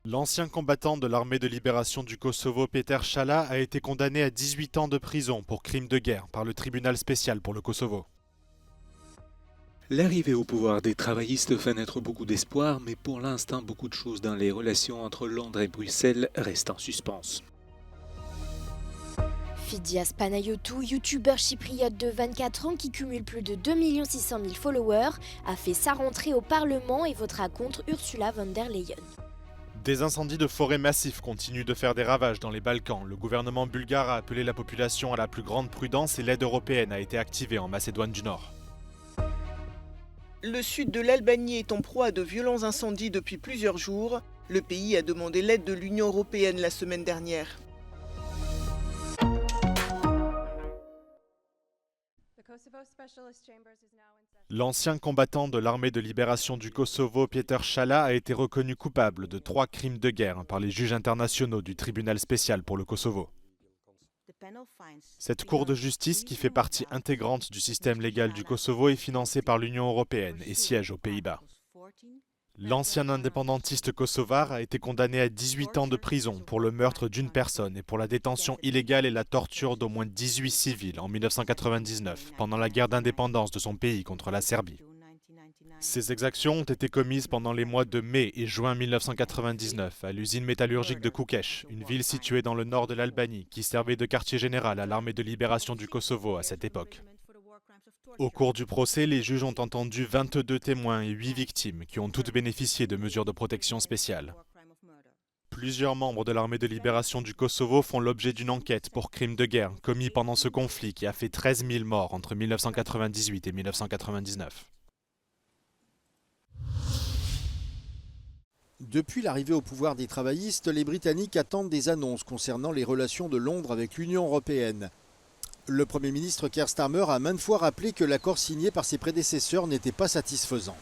L'ancien combattant de l'armée de libération du Kosovo, Peter Shala, a été condamné à 18 ans de prison pour crimes de guerre par le tribunal spécial pour le Kosovo. L'arrivée au pouvoir des travaillistes fait naître beaucoup d'espoir, mais pour l'instant, beaucoup de choses dans les relations entre Londres et Bruxelles restent en suspens. Fidias Panayotou, youtubeur chypriote de 24 ans qui cumule plus de 2 600 000 followers, a fait sa rentrée au Parlement et votera contre Ursula von der Leyen. Des incendies de forêt massifs continuent de faire des ravages dans les Balkans. Le gouvernement bulgare a appelé la population à la plus grande prudence et l'aide européenne a été activée en Macédoine du Nord. Le sud de l'Albanie est en proie à de violents incendies depuis plusieurs jours. Le pays a demandé l'aide de l'Union européenne la semaine dernière. L'ancien combattant de l'armée de libération du Kosovo, Peter Shala, a été reconnu coupable de 3 crimes de guerre par les juges internationaux du tribunal spécial pour le Kosovo. Cette cour de justice, qui fait partie intégrante du système légal du Kosovo, est financée par l'Union européenne et siège aux Pays-Bas. L'ancien indépendantiste kosovar a été condamné à 18 ans de prison pour le meurtre d'une personne et pour la détention illégale et la torture d'au moins 18 civils en 1999, pendant la guerre d'indépendance de son pays contre la Serbie. Ces exactions ont été commises pendant les mois de mai et juin 1999 à l'usine métallurgique de Kukes, une ville située dans le nord de l'Albanie qui servait de quartier général à l'armée de libération du Kosovo à cette époque. Au cours du procès, les juges ont entendu 22 témoins et 8 victimes qui ont toutes bénéficié de mesures de protection spéciales. Plusieurs membres de l'armée de libération du Kosovo font l'objet d'une enquête pour crimes de guerre commis pendant ce conflit qui a fait 13 000 morts entre 1998 et 1999. Depuis l'arrivée au pouvoir des travaillistes, les Britanniques attendent des annonces concernant les relations de Londres avec l'Union européenne. Le Premier ministre Keir Starmer a maintes fois rappelé que l'accord signé par ses prédécesseurs n'était pas satisfaisant.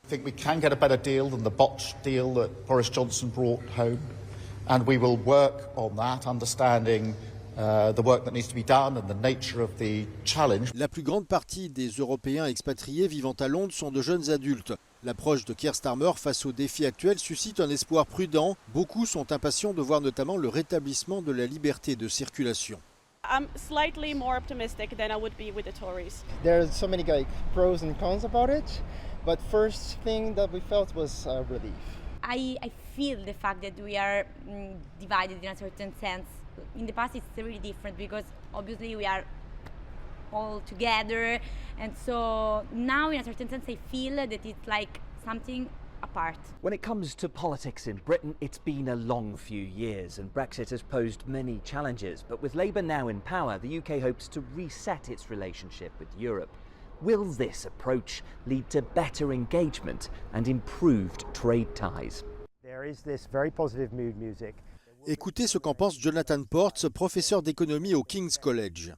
I think we can get a better deal than the botched deal that Boris Johnson brought home, and we will work on that, understanding the work that needs to be done and the nature of the challenge. La plus grande partie des Européens expatriés vivant à Londres sont de jeunes adultes. L'approche de Keir Starmer face aux défis actuels suscite un espoir prudent. Beaucoup sont impatients de voir notamment le rétablissement de la liberté de circulation. I'm slightly more optimistic than I would be with the Tories. There's so many pros and cons about it, but first thing that we felt was relief. I feel the fact that we are divided in a certain sense. In the past it's really different because obviously we are all together, and so now in a certain sense I feel that it's like something apart. When it comes to politics in Britain, it's been a long few years and Brexit has posed many challenges. But with Labour now in power, the UK hopes to reset its relationship with Europe. Will this approach lead to better engagement and improved trade ties? There is this very positive mood music. Écoutez ce qu'en pense Jonathan Portes, professeur d'économie au King's College.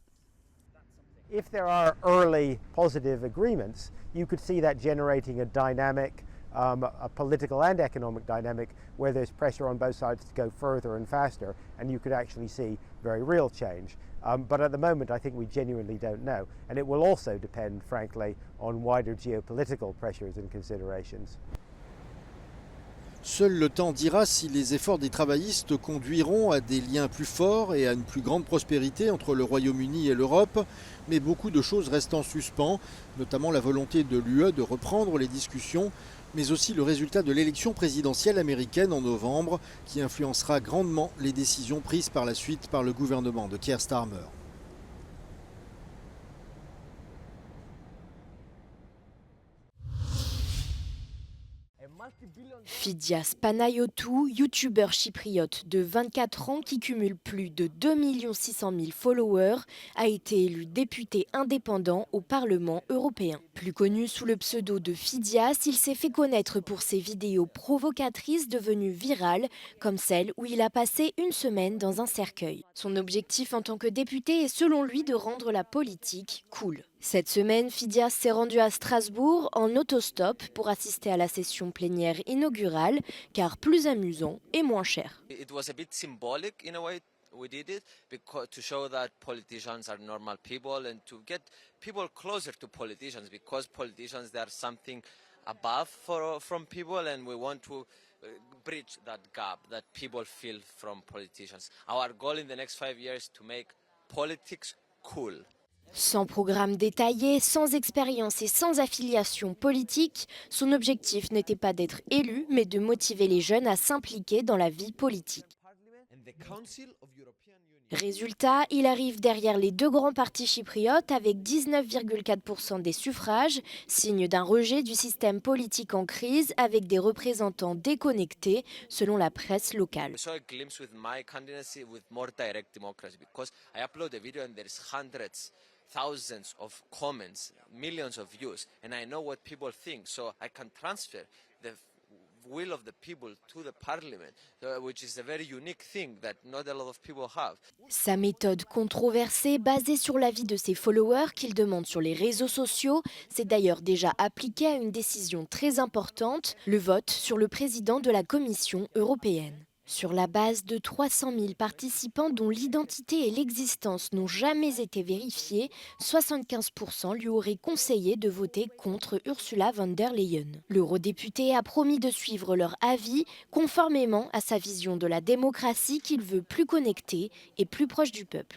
If there are early positive agreements, you could see that generating a dynamic, a political and economic dynamic where there's pressure on both sides to go further and faster, and you could actually see very real change. But at the moment, I think we genuinely don't know. And it will also depend, frankly, on wider geopolitical pressures and considerations. Seul le temps dira si les efforts des travaillistes conduiront à des liens plus forts et à une plus grande prospérité entre le Royaume-Uni et l'Europe, mais beaucoup de choses restent en suspens, notamment la volonté de l'UE de reprendre les discussions, mais aussi le résultat de l'élection présidentielle américaine en novembre, qui influencera grandement les décisions prises par la suite par le gouvernement de Keir Starmer. Fidias Panayotou, youtubeur chypriote de 24 ans qui cumule plus de 2 600 000 followers, a été élu député indépendant au Parlement européen. Plus connu sous le pseudo de Fidias, il s'est fait connaître pour ses vidéos provocatrices devenues virales, comme celle où il a passé une semaine dans un cercueil. Son objectif en tant que député est selon lui de rendre la politique cool. Cette semaine, Fidias s'est rendu à Strasbourg en autostop pour assister à la session plénière inaugurale, car plus amusant et moins cher. It was a bit symbolic in a way we did it because to show that politicians are normal people and to get people closer to politicians because politicians they are something above from people and we want to bridge that gap that people feel from politicians. Our goal in the next 5 years is to make politics cool. Sans programme détaillé, sans expérience et sans affiliation politique, son objectif n'était pas d'être élu, mais de motiver les jeunes à s'impliquer dans la vie politique. Résultat, il arrive derrière les deux grands partis chypriotes avec 19,4% des suffrages, signe d'un rejet du système politique en crise avec des représentants déconnectés, selon la presse locale. I saw a glimpse with my candidacy with more direct democracy because I upload a video and there's hundreds, thousands of comments, millions of views, and I know what people think, so I can transfer the will of the people to the parliament, which is a very unique thing that not a lot of people have. Sa méthode controversée, basée sur l'avis de ses followers qu'il demande sur les réseaux sociaux, s'est d'ailleurs déjà appliquée à une décision très importante, le vote sur le président de la Commission européenne. Sur la base de 300 000 participants dont l'identité et l'existence n'ont jamais été vérifiées, 75% lui auraient conseillé de voter contre Ursula von der Leyen. L'eurodéputé a promis de suivre leur avis, conformément à sa vision de la démocratie qu'il veut plus connectée et plus proche du peuple.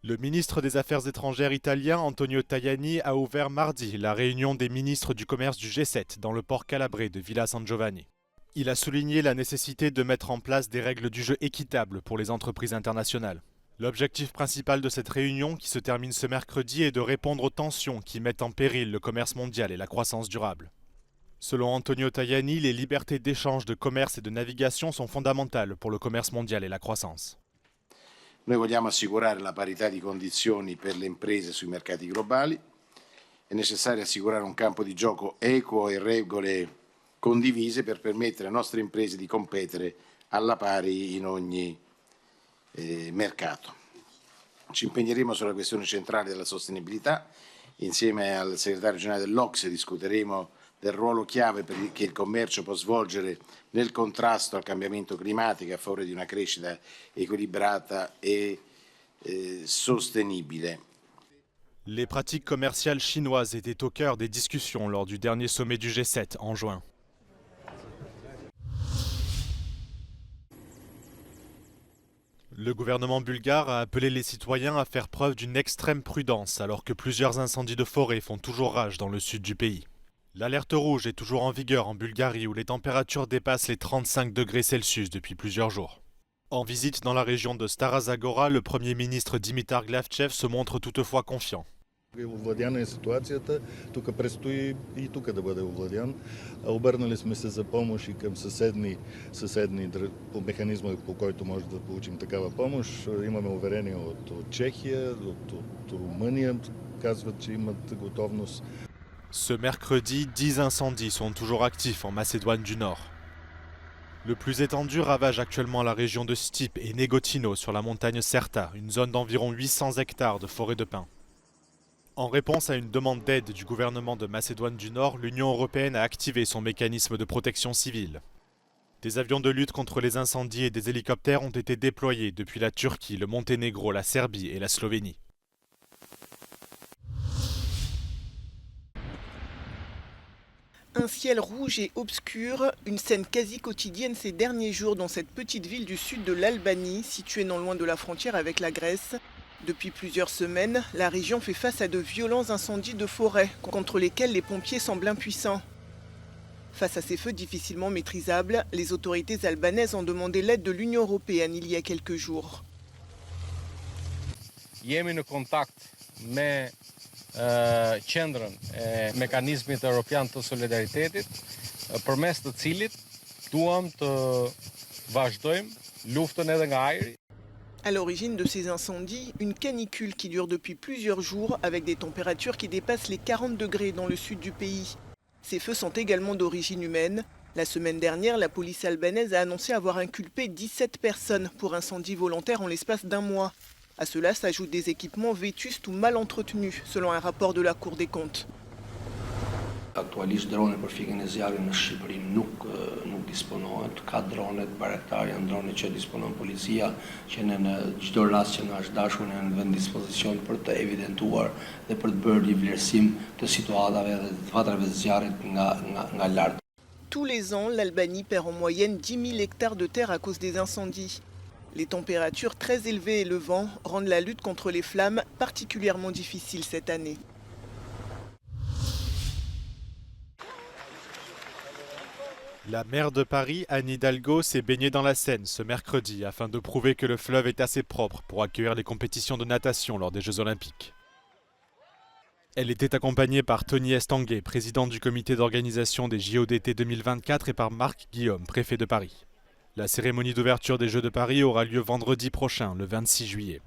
Le ministre des Affaires étrangères italien Antonio Tajani a ouvert mardi la réunion des ministres du commerce du G7 dans le port calabré de Villa San Giovanni. Il a souligné la nécessité de mettre en place des règles du jeu équitables pour les entreprises internationales. L'objectif principal de cette réunion, qui se termine ce mercredi, est de répondre aux tensions qui mettent en péril le commerce mondial et la croissance durable. Selon Antonio Tajani, les libertés d'échange, de commerce et de navigation sont fondamentales pour le commerce mondial et la croissance. Noi vogliamo assicurare la parità di condizioni per le imprese sui mercati globali. È necessario assicurare un campo di gioco equo e regole condivise per permettere alle nostre imprese di competere alla pari in ogni mercato. Ci impegneremo sulla questione centrale della sostenibilità. Insieme al segretario generale dell'Ocse discuteremo del ruolo chiave che il commercio può svolgere nel contrasto al cambiamento climatico a favore di una crescita equilibrata e sostenibile. Les pratiques commerciales chinoises étaient au cœur des discussions lors du dernier sommet du G7 en juin. Le gouvernement bulgare a appelé les citoyens à faire preuve d'une extrême prudence alors que plusieurs incendies de forêt font toujours rage dans le sud du pays. L'alerte rouge est toujours en vigueur en Bulgarie où les températures dépassent les 35 degrés Celsius depuis plusieurs jours. En visite dans la région de Stara Zagora, le Premier ministre Dimitar Glavchev se montre toutefois confiant. Овладяна е ситуацията, тук предстои и тук да бъде овладян. Обърнали сме се за помощ и към съседни по механизма, по който може да получим такава помощ. Имаме уверения от Чехия, от Румъния, казват, че имат готовност. Ce mercredi, 10 incendies sont toujours actifs en Macédoine du Nord. Le plus étendu ravage actuellement la région de Stip et Negotino sur la montagne Serta, une zone d'environ 800 hectares de forêt de pin. En réponse à une demande d'aide du gouvernement de Macédoine du Nord, l'Union européenne a activé son mécanisme de protection civile. Des avions de lutte contre les incendies et des hélicoptères ont été déployés depuis la Turquie, le Monténégro, la Serbie et la Slovénie. Un ciel rouge et obscur, une scène quasi quotidienne ces derniers jours dans cette petite ville du sud de l'Albanie, située non loin de la frontière avec la Grèce. Depuis plusieurs semaines, la région fait face à de violents incendies de forêt, contre lesquels les pompiers semblent impuissants. Face à ces feux difficilement maîtrisables, les autorités albanaises ont demandé l'aide de l'Union européenne il y a quelques jours. Qendrën e mekanizmit evropian të solidaritetit, përmes të cilit duam të vazhdojmë luftën edhe nga ajri. À l'origine de ces incendies, une canicule qui dure depuis plusieurs jours avec des températures qui dépassent les 40 degrés dans le sud du pays. Ces feux sont également d'origine humaine. La semaine dernière, la police albanaise a annoncé avoir inculpé 17 personnes pour incendie volontaire en l'espace d'un mois. À cela s'ajoutent des équipements vétustes ou mal entretenus, selon un rapport de la Cour des comptes. Aktualisht drone për fikën e zjarrit në Shqipëri nuk disponohet. Ka dronet barektare, janë drone që disponon policia, që në çdo rast që na është dashur në vend dispozicion për të evidentuar dhe për të bërë një vlerësim të situatave dhe të fatrave të zjarrit nga lart. Tous les ans, l'Albanie perd en moyenne 10 000 hectares de terre à cause des incendies. Les températures très élevées et le vent rendent la lutte contre les flammes particulièrement difficile cette année. La maire de Paris, Anne Hidalgo, s'est baignée dans la Seine ce mercredi afin de prouver que le fleuve est assez propre pour accueillir les compétitions de natation lors des Jeux Olympiques. Elle était accompagnée par Tony Estanguet, président du comité d'organisation des JO d'été 2024, et par Marc Guillaume, préfet de Paris. La cérémonie d'ouverture des Jeux de Paris aura lieu vendredi prochain, le 26 juillet.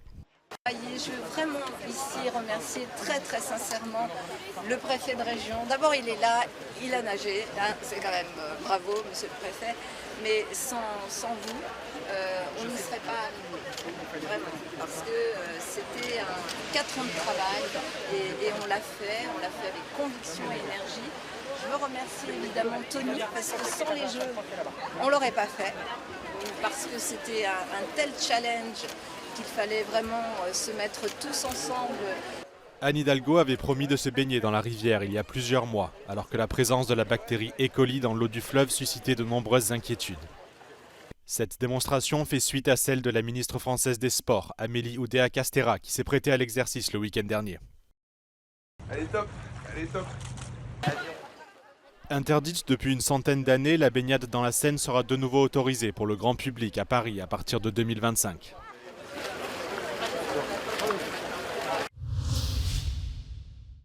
Je veux vraiment ici remercier très sincèrement le préfet de région. D'abord il est là, il a nagé, hein, c'est quand même bravo monsieur le préfet, mais sans vous, on n'y serait pas arrivé, vraiment, parce que c'était 4 ans de travail et on l'a fait avec conviction et énergie. Je veux remercier évidemment Tony, parce que sans les Jeux, on ne l'aurait pas fait, parce que c'était un tel challenge qu'il fallait vraiment se mettre tous ensemble. Anne Hidalgo avait promis de se baigner dans la rivière il y a plusieurs mois, alors que la présence de la bactérie E. coli dans l'eau du fleuve suscitait de nombreuses inquiétudes. Cette démonstration fait suite à celle de la ministre française des Sports, Amélie Oudéa-Castéra, qui s'est prêtée à l'exercice le week-end dernier. Elle est top, elle est top. Interdite depuis une centaine d'années, la baignade dans la Seine sera de nouveau autorisée pour le grand public à Paris à partir de 2025.